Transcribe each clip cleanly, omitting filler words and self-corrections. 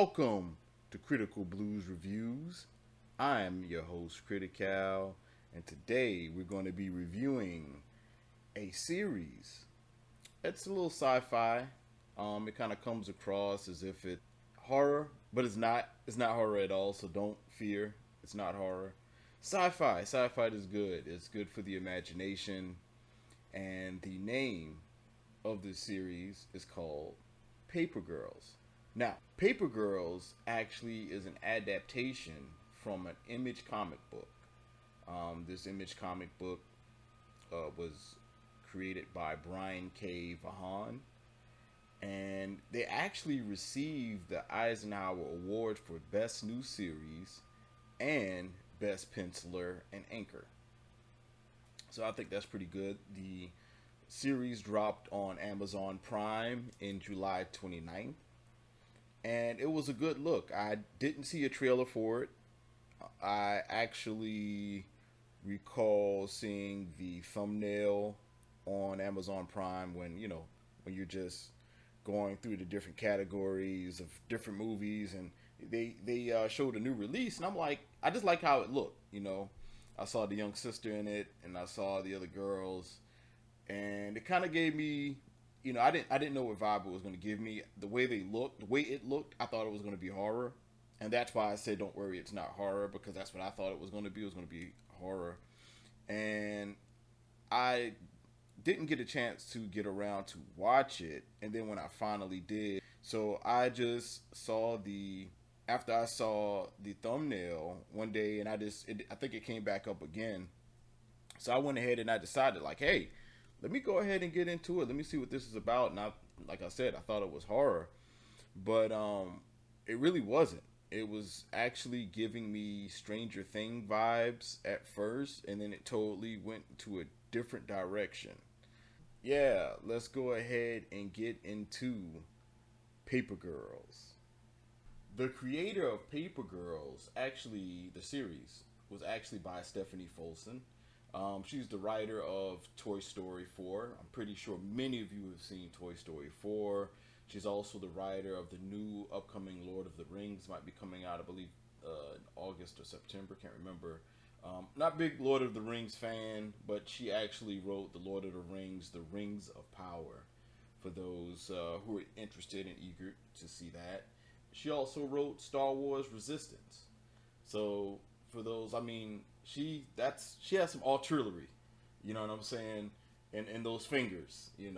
Welcome to Critical Blues Reviews. I am your host, Critical, and today we're going to be reviewing a series. It's a little sci-fi. It kind of comes across as if it's horror, but it's not. It's not horror at all, so don't fear. It's not horror. Sci-fi. Sci-fi is good. It's good for the imagination, and the name of this series is called Paper Girls. Now, Paper Girls actually is an adaptation from an Image comic book. This Image comic book was created by Brian K. Vaughan, and they actually received the Eisenhower Award for Best New Series and Best Penciler and Anchor. So I think that's pretty good. The series dropped on Amazon Prime in July 29th, and it was a good look. I didn't see a trailer for it. I actually recall seeing the thumbnail on Amazon Prime when you're just going through the different categories of different movies, and they showed a new release, and I'm like, I just like how it looked. I saw the young sister in it, and I saw the other girls, and it kind of gave me, I didn't know what vibe it was going to give me. The way they looked, the way it looked, I thought it was going to be horror, and that's why I said, "Don't worry, it's not horror," because that's what I thought it was going to be. It was going to be horror, and I didn't get a chance to get around to watch it, and then when I finally did, so I just saw the after I saw the thumbnail one day, and I think it came back up again. So I went ahead and I decided, like, hey, let me go ahead and get into it. Let me see what this is about. And like I said, I thought it was horror, but it really wasn't. It was actually giving me Stranger Thing vibes at first, and then it totally went to a different direction. Yeah, let's go ahead and get into Paper Girls. The creator of Paper Girls, actually, the series was actually by Stephanie Folsom. She's the writer of Toy Story 4. I'm pretty sure many of you have seen Toy Story 4. She's also the writer of the new upcoming Lord of the Rings, might be coming out, I believe, in August or September, can't remember. Not big Lord of the Rings fan, but she actually wrote the Lord of the Rings, The Rings of Power, for those who are interested and eager to see that. She also wrote Star Wars Resistance. So for those, I mean, she has some artillery, you know what I'm saying, in those fingers, in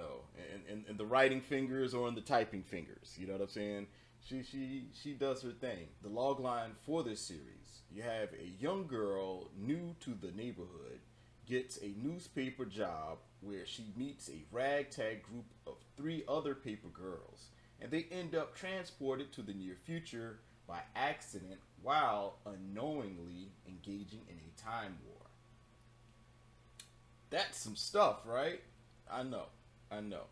the writing fingers or in the typing fingers, you know what I'm saying. She does her thing. The log line for this series: you have a young girl new to the neighborhood gets a newspaper job where she meets a ragtag group of three other paper girls, and they end up transported to the near future by accident while unknowingly engaging in a time war. That's some stuff, right? I know, I know.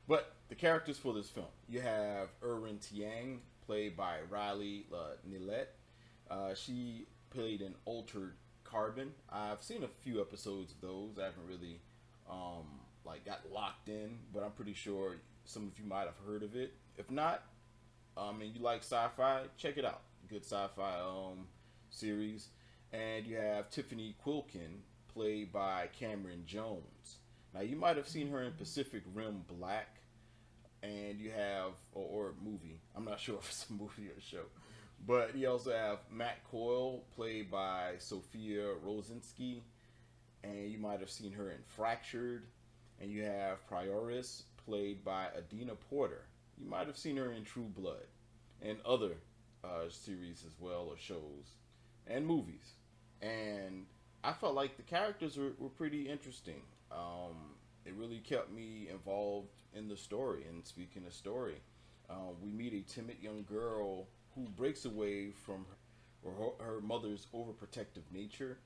But the characters for this film, you have Erin Tiang, played by Riley Nillette. She played in Altered Carbon. I've seen a few episodes of those. I haven't really got locked in, but I'm pretty sure some of you might have heard of it. If not, and you like sci-fi, check it out. Good sci-fi series. And you have Tiffany Quilkin, played by Cameron Jones. Now you might have seen her in Pacific Rim Black, and you have or a movie. I'm not sure if it's a movie or a show, but you also have Matt Coyle, played by Sophia Rosinski, and you might have seen her in Fractured. And you have Prioris, played by Adina Porter. You might have seen her in True Blood and other series as well, or shows and movies. And I felt like the characters were pretty interesting. It really kept me involved in the story. And speaking of story, we meet a timid young girl who breaks away from her mother's overprotective nature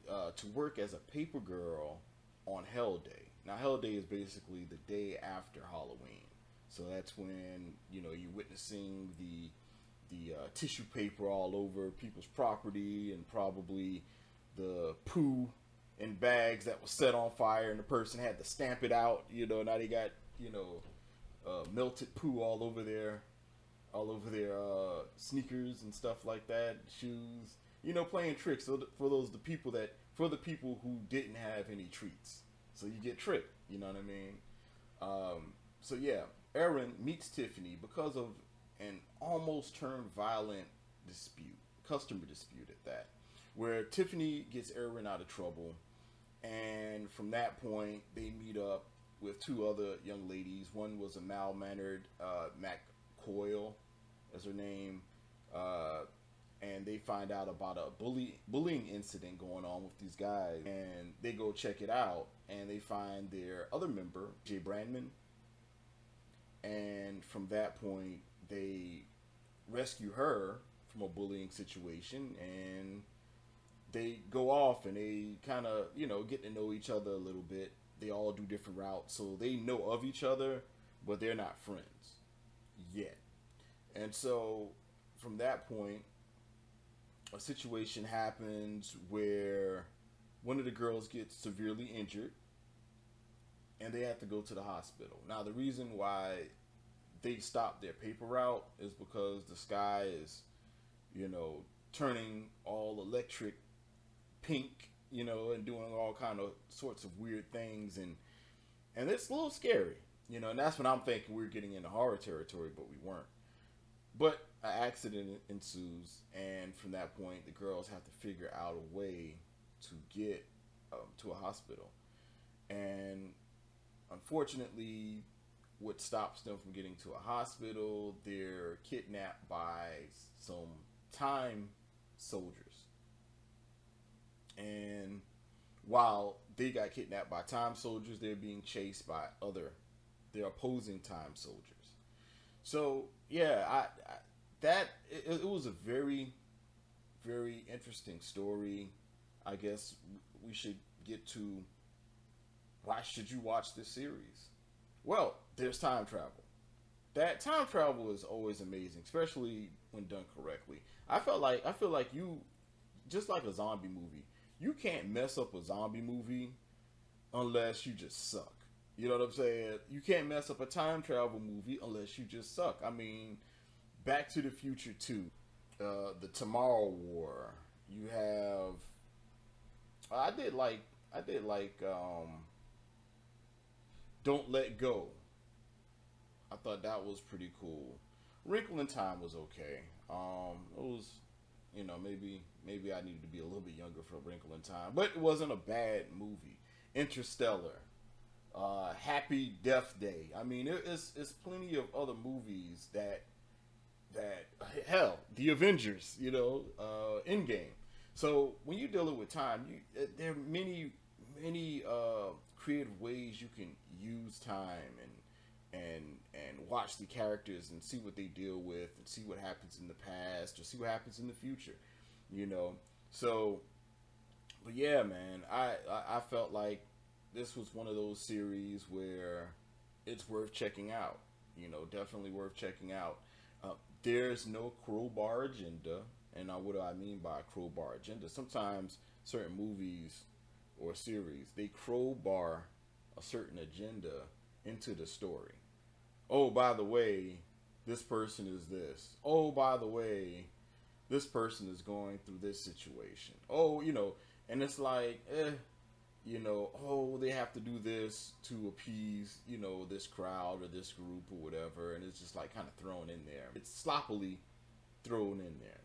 to work as a paper girl on Hell Day. Now, Hell Day is basically the day after Halloween. So that's when you're witnessing the tissue paper all over people's property, and probably the poo in bags that was set on fire, and the person had to stamp it out. Now they got melted poo all over all over their sneakers and stuff like that, shoes. You know, playing tricks for those the people who didn't have any treats. So you get tricked. You know what I mean? So yeah, Aaron meets Tiffany because of an almost turned violent dispute, customer dispute at that, where Tiffany gets Aaron out of trouble, and from that point they meet up with two other young ladies. One was a mal-mannered Mac Coyle, as her name, uh, and they find out about a bullying incident going on with these guys, and they go check it out, and they find their other member, Jay Brandman, and from that point they rescue her from a bullying situation, and they go off and they kind of get to know each other a little bit. They all do different routes, so they know of each other, but they're not friends yet. And so from that point, a situation happens where one of the girls gets severely injured and they have to go to the hospital. Now, the reason why they stop their paper route is because the sky is, turning all electric pink, and doing all kind of sorts of weird things, and it's a little scary, and that's when I'm thinking we're getting into horror territory, but we weren't. But an accident ensues, and from that point, the girls have to figure out a way to get to a hospital. And unfortunately, what stops them from getting to a hospital, they're kidnapped by some time soldiers. And while they got kidnapped by time soldiers, they're being chased by their opposing time soldiers. So yeah, it was a very, very interesting story. I guess we should get to why should you watch this series? Well, there's time travel. That time travel is always amazing, especially when done correctly. I feel like you, just like a zombie movie, you can't mess up a zombie movie unless you just suck. You know what I'm saying? You can't mess up a time travel movie unless you just suck. I mean, Back to the Future 2, the Tomorrow War. You have, I did like, Don't Let Go. I thought that was pretty cool. Wrinkle in Time was okay. It was, maybe I needed to be a little bit younger for Wrinkle in Time, but it wasn't a bad movie. Interstellar, Happy Death Day. I mean, it's plenty of other movies that hell, the Avengers, Endgame. So when you're dealing with time, there are many creative ways you can use time and watch the characters and see what they deal with and see what happens in the past or see what happens in the future, you know. So, but yeah, man, I felt like this was one of those series where it's worth checking out. Definitely worth checking out. There's no crowbar agenda, and what do I mean by crowbar agenda? Sometimes certain movies or series they crowbar a certain agenda into the story. Oh, by the way, this person is this. Oh, by the way, this person is going through this situation. Oh, and it's like, oh, they have to do this to appease, this crowd or this group or whatever, and it's just like kind of thrown in there. It's sloppily thrown in there.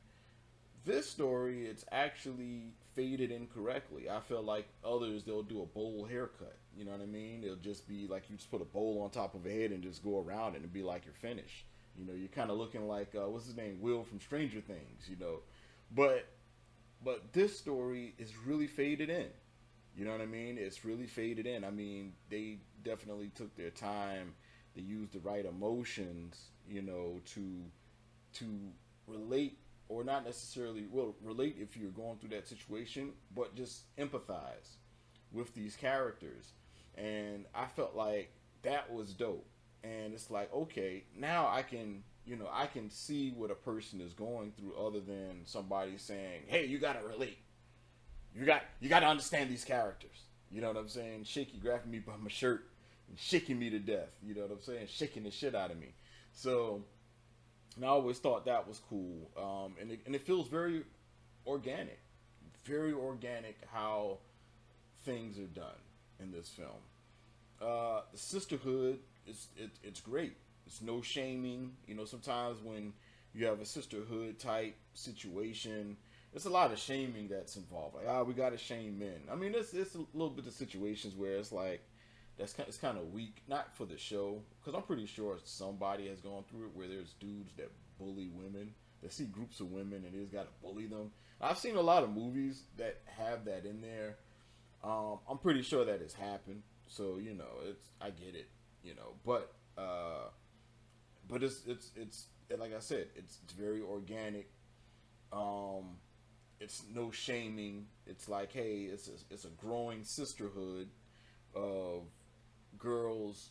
This story, it's actually faded incorrectly. I feel like others, they'll do a bowl haircut. You know what I mean? It'll just be like you just put a bowl on top of a head and just go around it and be like you're finished. You're kind of looking like, what's his name? Will from Stranger Things, But this story is really faded in. You know what I mean? It's really faded in. I mean, they definitely took their time. They used the right emotions, to relate, or not necessarily, well, relate if you're going through that situation, but just empathize with these characters. And I felt like that was dope. And it's like, okay, now I can, I can see what a person is going through other than somebody saying, hey, you got to relate. You got to understand these characters. You know what I'm saying? Shaky grabbing me by my shirt and shaking me to death. You know what I'm saying? Shaking the shit out of me. So And I always thought that was cool. And it feels organic, very organic how things are done in this film. The sisterhood it's great. It's no shaming. You know, sometimes when you have a sisterhood type situation, there's a lot of shaming that's involved. Like, we gotta shame men. I mean, it's a little bit of situations where it's like it's kind of weak, not for the show, because I'm pretty sure somebody has gone through it where there's dudes that bully women, that see groups of women and they just gotta bully them. I've seen a lot of movies that have that in there. I'm pretty sure that has happened. So you know, it's I get it. You know, but it's like I said, it's very organic. Um, it's no shaming. It's like, hey, it's a growing sisterhood of girls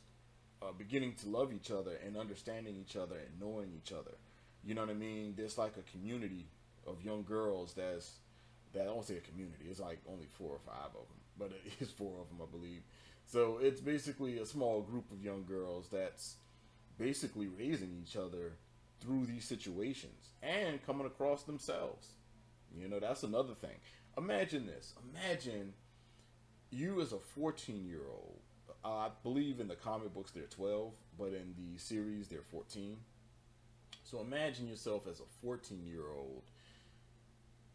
beginning to love each other and understanding each other and knowing each other. You know what I mean? There's like a community of young girls that I won't say a community. It's like only 4 or 5 of them, but it is 4 of them, I believe. So it's basically a small group of young girls that's basically raising each other through these situations and coming across themselves. You know, that's another thing. Imagine this. Imagine you as a 14-year-old. I believe in the comic books they're 12, but in the series they're 14. So imagine yourself as a 14-year-old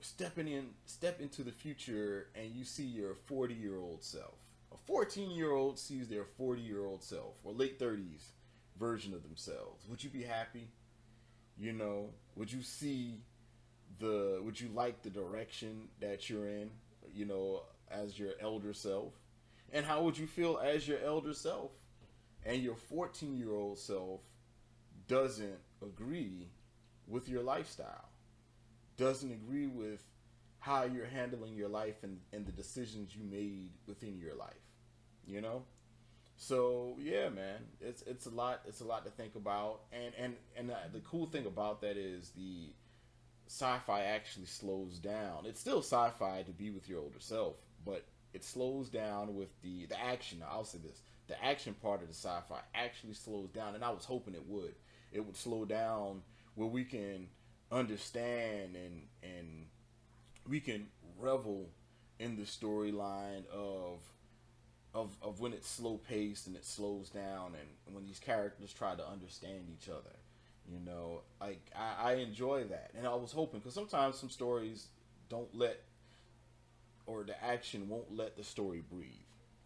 step into the future and you see your 40-year-old self. A 14-year-old sees their 40-year-old self or late 30s version of themselves. Would you be happy? You know, would you like the direction that you're in, you know, as your elder self? And how would you feel as your elder self and your 14-year-old self doesn't agree with your lifestyle, doesn't agree with how you're handling your life and the decisions you made within your life, you know? So yeah, man, it's a lot to think about, and the cool thing about that is the sci-fi actually slows down. It's still sci-fi to be with your older self, but it slows down with the action. I'll say this: the action part of the sci-fi actually slows down, and I was hoping it would. It would slow down where we can understand and we can revel in the storyline of when it's slow paced and it slows down and when these characters try to understand each other. You know, like I enjoy that, and I was hoping because sometimes some stories don't let or the action won't let the story breathe.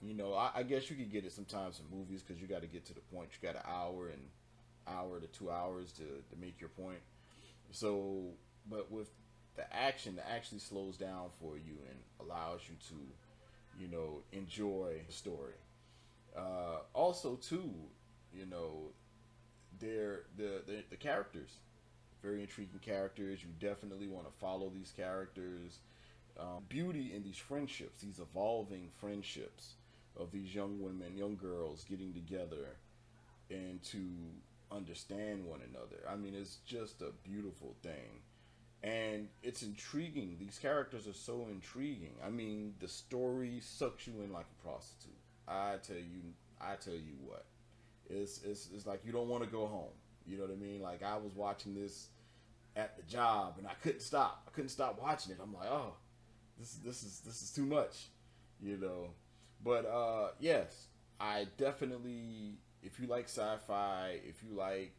You know, I guess you could get it sometimes in movies because you got to get to the point. You got an hour to 2 hours to make your point. So, but with the action, it actually slows down for you and allows you to, you know, enjoy the story. Also, too, you know, the characters, very intriguing characters. You definitely want to follow these characters. Beauty in these friendships, these evolving friendships of these young women, young girls getting together and to understand one another. I mean, it's just a beautiful thing. And it's intriguing. These characters are so intriguing. I mean, the story sucks you in like a prostitute. I tell you what. It's like you don't want to go home. You know what I mean? Like I was watching this at the job and I couldn't stop. I couldn't stop watching it. I'm like, oh, this is too much, you know. But yes, I definitely, if you like sci-fi, if you like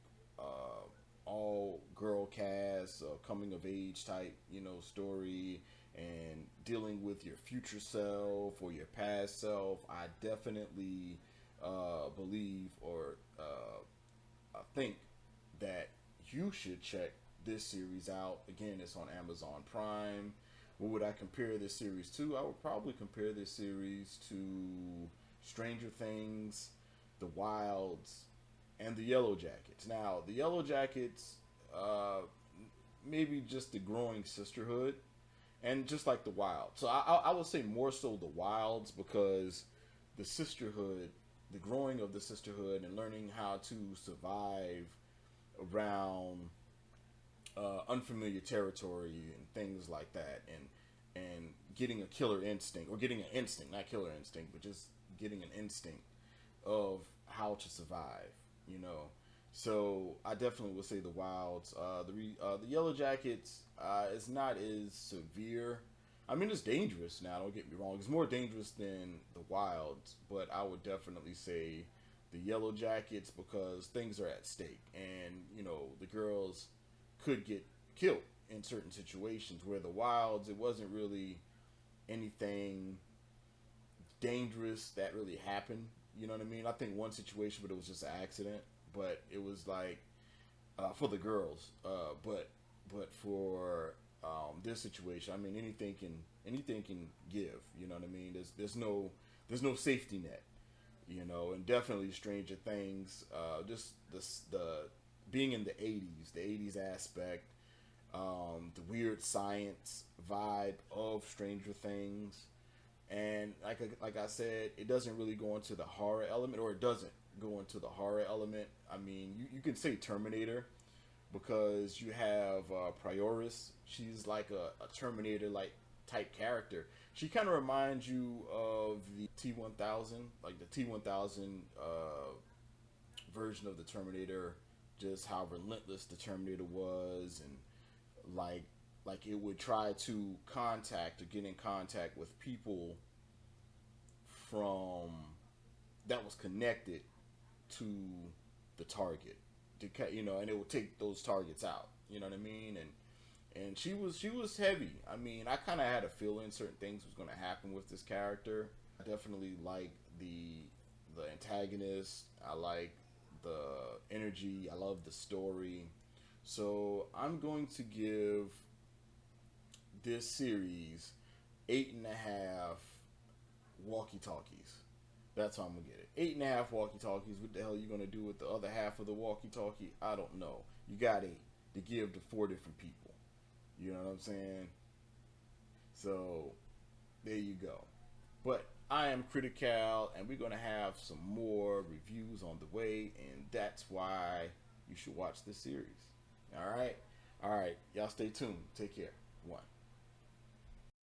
all girl cast, coming of age type, you know, story, and dealing with your future self or your past self, I definitely believe or I think that you should check this series out. Again, it's on Amazon Prime. What would I compare this series to? I would probably compare this series to Stranger Things, The Wilds, and The Yellow Jackets. Now, The Yellow Jackets, uh, maybe just the growing sisterhood, and just like The Wild. So I would say more so The Wilds because the sisterhood, the growing of the sisterhood, and learning how to survive around unfamiliar territory and things like that, and getting a killer instinct or getting an instinct, not killer instinct, but just getting an instinct of how to survive. You know, So I definitely would say the Wilds. The Yellow Jackets is not as severe. I mean, it's dangerous now. Don't get me wrong. It's more dangerous than the Wilds, but I would definitely say the Yellow Jackets because things are at stake, and the girls could get killed in certain situations. Where the Wilds, it wasn't really anything dangerous that really happened. You know what I mean? I think one situation, but it was just an accident. But it was like for the girls. But for this situation, I mean, anything can give. You know what I mean? There's no safety net. And definitely Stranger Things. Just the being in the '80s aspect, the weird science vibe of Stranger Things, and like I said, it doesn't really go into the horror element, or it doesn't go into the horror element. I mean, you can say Terminator because you have Prioris. She's like a Terminator like type character. She kind of reminds you of the T-1000, like the T-1000 version of the Terminator. Just how relentless the Terminator was, and like it would try to contact or get in contact with people from that was connected to the target, and it would take those targets out. You know what I mean? And she was heavy. I mean, I kind of had a feeling certain things was going to happen with this character. I definitely like the antagonist. I like the energy. I love the story. So I'm going to give this series 8.5 walkie talkies. That's how I'm gonna get it. 8.5 walkie talkies. What the hell are you gonna do with the other half of the walkie talkie? I don't know. You got 8 to give to 4 different people. You know what I'm saying? So there you go. But I am Critical, and we're gonna have some more reviews on the way, and that's why you should watch this series. All right, all right. Y'all stay tuned. Take care. One.